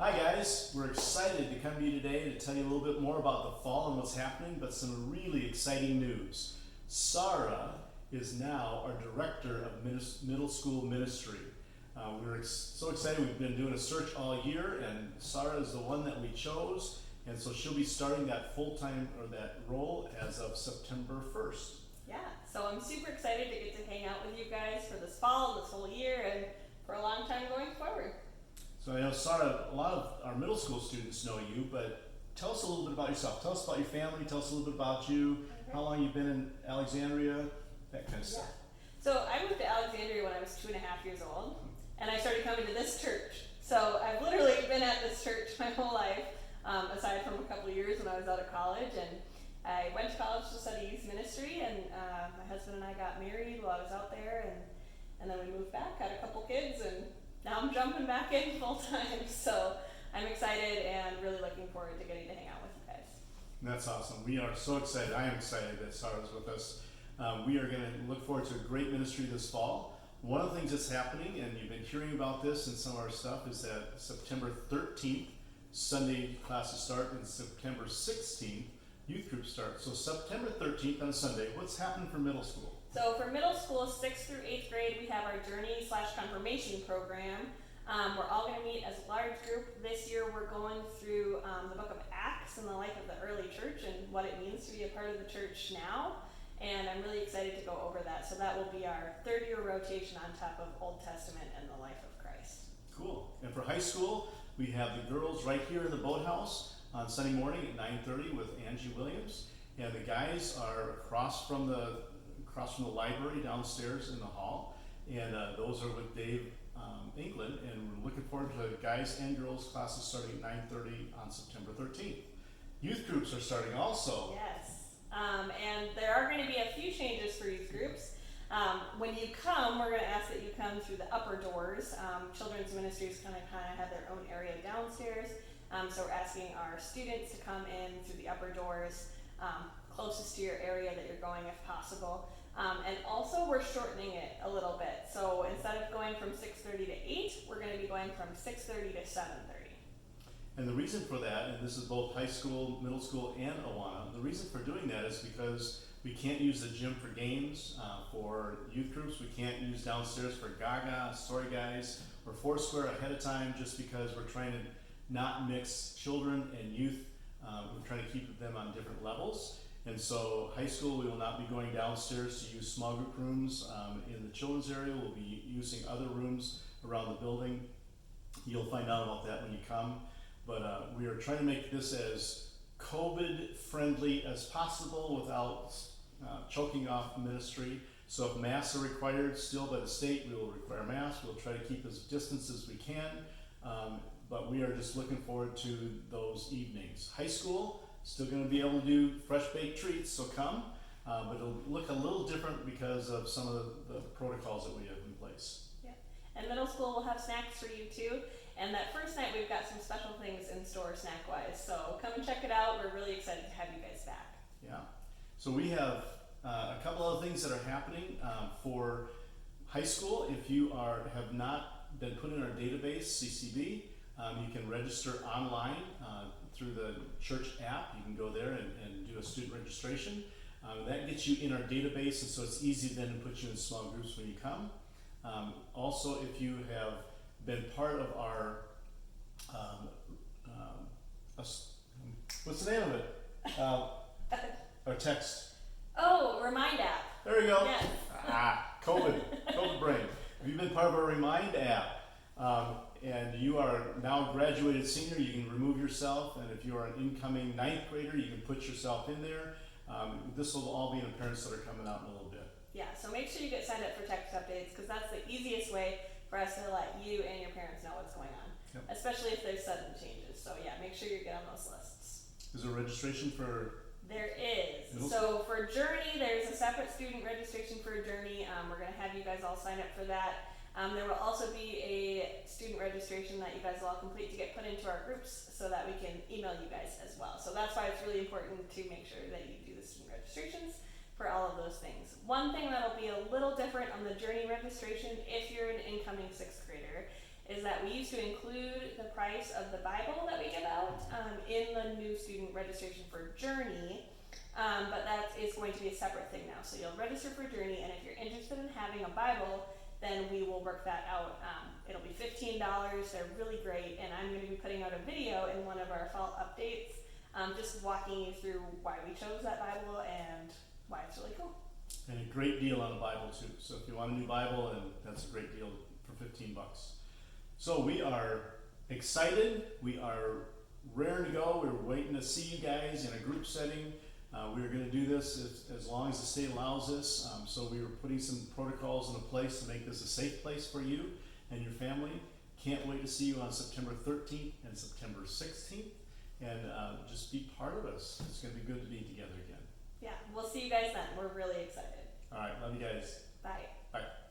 Hi guys, we're excited to come to you today to tell you a little bit more about the fall and what's happening, but some really exciting news. Sarah is now our director of middle school ministry. We're so excited. We've been doing a search all year, and Sarah is the one that we chose, and so she'll be starting that full-time or that role as of September 1st. Yeah, so I'm super excited to get to hang out with you guys for this fall, this whole year, and for a long time going forward. So I know, Sarah, a lot of our middle school students know you, but tell us a little bit about yourself. Tell us about your family. Tell us a little bit about you, how long you've been in Alexandria, that kind of stuff. So I moved to Alexandria when I was 2.5 years old, and I started coming to this church. So I've literally been at this church my whole life, aside from a couple of years when I was out of college. And I went to college to study youth ministry, and my husband and I got married while I was out there, and then we moved back, had a couple kids, and now I'm jumping back in full time. So I'm excited and really looking forward to getting to hang out with you guys. That's awesome. We are so excited. I am excited that Sarah's with us. We are going to look forward to a great ministry this fall. One of the things that's happening, and you've been hearing about this in some of our stuff, is that September 13th, Sunday classes start, and September 16th, youth groups start. So September 13th on a Sunday, what's happening for middle school? So for middle school, 6th through 8th grade, we have our Journey/Confirmation program. We're all going to meet as a large group. This year we're going through the book of Acts and the life of the early church and what it means to be a part of the church now. And I'm really excited to go over that. So that will be our third-year rotation on top of Old Testament and the life of Christ. Cool. And for high school, we have the girls right here in the boathouse on Sunday morning at 9:30 with Angie Williams. And the guys are across from the library downstairs in the hall. And those are with Dave England. And we're looking forward to the guys and girls classes starting at 9:30 on September 13th. Youth groups are starting also. Yes. And there are going to be a few changes for youth groups. When you come, we're going to ask that you come through the upper doors. Children's ministries kind of have their own area downstairs. So we're asking our students to come in through the upper doors, closest to your area that you're going if possible. And also we're shortening it a little bit. So instead of going from 6:30 to 8, we're going to be going from 6:30 to 7:30. And the reason for that, and this is both high school, middle school, and Awana, the reason for doing that is because we can't use the gym for games for youth groups. We can't use downstairs for Gaga, Story Guys, or Foursquare ahead of time just because we're trying to not mix children and youth. We're trying to keep them on different levels. And so high school, we will not be going downstairs to use small group rooms in the children's area. We'll be using other rooms around the building. You'll find out about that when you come. But we are trying to make this as COVID friendly as possible without choking off ministry. So if masks are required still by the state, we will require masks. We'll try to keep as distance as we can. But we are just looking forward to those evenings. High school, still going to be able to do fresh baked treats, so come. But it'll look a little different because of some of the protocols that we have in place. Yeah. And middle school will have snacks for you too. And that first night we've got some special things in store snack-wise. So come and check it out. We're really excited to have you guys back. Yeah. So we have a couple other things that are happening for high school. If you have not been put in our database, CCB, you can register online through the church app. You can go there and do a student registration. That gets you in our database, and so it's easy then to put you in small groups when you come. Also, if you have been part of our, what's the name of it? Our text. Oh, Remind app. There we go. Yes. COVID brain. If you've been part of our Remind app, and you are now a graduated senior, you can remove yourself, and if you are an incoming 9th grader, you can put yourself in there. This will all be in appearance that are coming out in a little bit. Yeah, so make sure you get signed up for text updates because that's the easiest way for us to let you and your parents know what's going on, especially if there's sudden changes. So yeah, make sure you get on those lists. Is there registration for? There is. So for Journey, there's a separate student registration for Journey. We're going to have you guys all sign up for that. There will also be a student registration that you guys will all complete to get put into our groups so that we can email you guys as well. So that's why it's really important to make sure that you do the student registrations for all of those things. One thing that'll be a little different on the Journey registration if you're an incoming 6th grader is that we used to include the price of the Bible that we give out in the new student registration for Journey, but that is going to be a separate thing now. So you'll register for Journey, and if you're interested in having a Bible, then we will work that out. It'll be $15. They're really great, and I'm going to be putting out a video in one of our fall updates, just walking you through why we chose that Bible and why it's really cool. And a great deal on a Bible too. So if you want a new Bible, and that's a great deal for $15. So we are excited. We are raring to go. We're waiting to see you guys in a group setting. We're going to do this as long as the state allows us. So we are putting some protocols into place to make this a safe place for you and your family. Can't wait to see you on September 13th and September 16th. And just be part of us. It's going to be good to be together again. Yeah, we'll see you guys then. We're really excited. All right, love you guys. Bye. Bye.